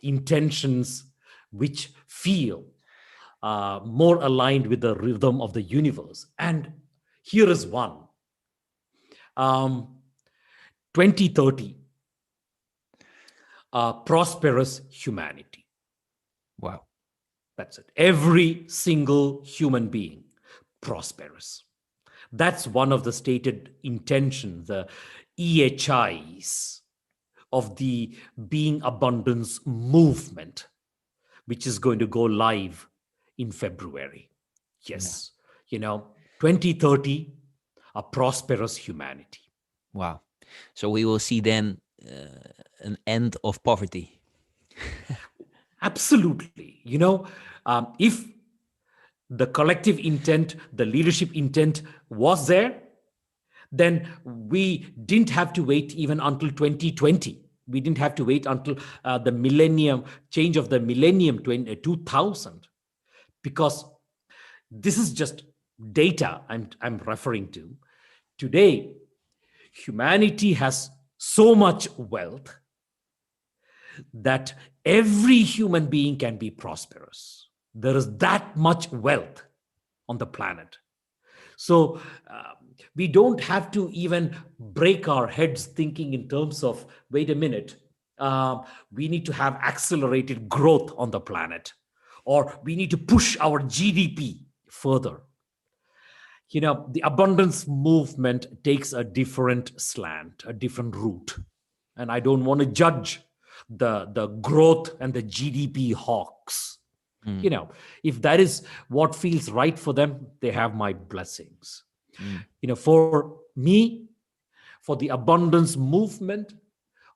intentions which feel more aligned with the rhythm of the universe. And here is one, um, 2030, prosperous humanity. wow. That's it. Every single human being prosperous. That's one of the stated intentions, the EHIs of the Being Abundance movement, which is going to go live in February. Yeah. Yes, 2030, a prosperous humanity. Wow. So we will see then an end of poverty. Absolutely. If the collective intent, the leadership intent was there, then we didn't have to wait even until 2020. We didn't have to wait until the millennium, change of the millennium 2000, because this is just data I'm referring to. Today, humanity has so much wealth that every human being can be prosperous. There is that much wealth on the planet. So we don't have to even break our heads thinking in terms of, wait a minute, we need to have accelerated growth on the planet, or we need to push our GDP further. The abundance movement takes a different slant, a different route. And I don't want to judge the growth and the GDP hawks. Mm, If that is what feels right for them, they have my blessings. mm, For me, for the abundance movement,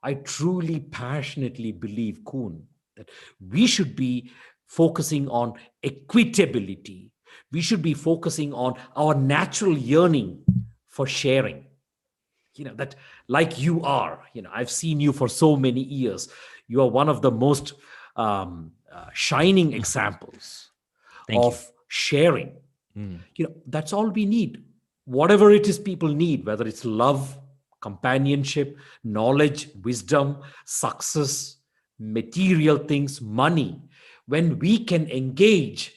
I truly, passionately believe, Kuhn, that we should be focusing on equitability. We should be focusing on our natural yearning for sharing. That, like you are, I've seen you for so many years. You are one of the most shining mm. examples Thank you. of sharing. Mm, That's all we need. Whatever it is people need, whether it's love, companionship, knowledge, wisdom, success, material things, money, when we can engage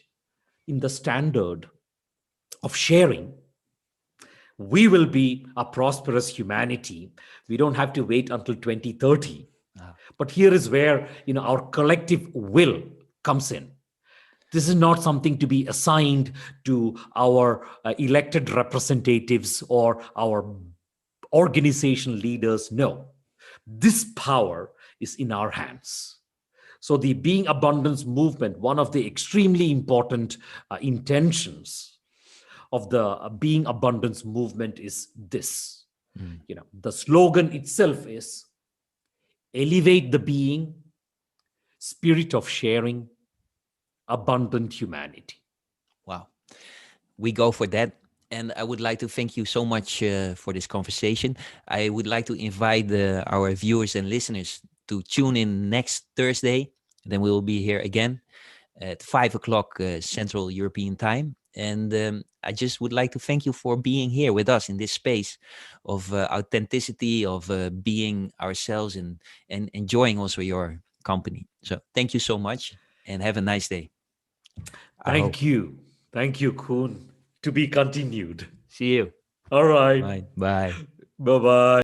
in the standard of sharing, we will be a prosperous humanity. We don't have to wait until 2030. ah, But here is where our collective will comes in. This is not something to be assigned to our elected representatives or our organization leaders. No, this power is in our hands. So the Being Abundance movement, one of the extremely important intentions of the Being Abundance movement is this. mm. The slogan itself is elevate the being, spirit of sharing, abundant humanity. Wow. We go for that. And I would like to thank you so much for this conversation. I would like to invite our viewers and listeners to tune in next Thursday. Then we will be here again at 5 o'clock Central European time. And I just would like to thank you for being here with us in this space of authenticity, of being ourselves and enjoying also your company. So thank you so much and have a nice day. I hope. Thank you. Thank you, Kuhn. To be continued. See you. All right. Bye. Bye. Bye bye.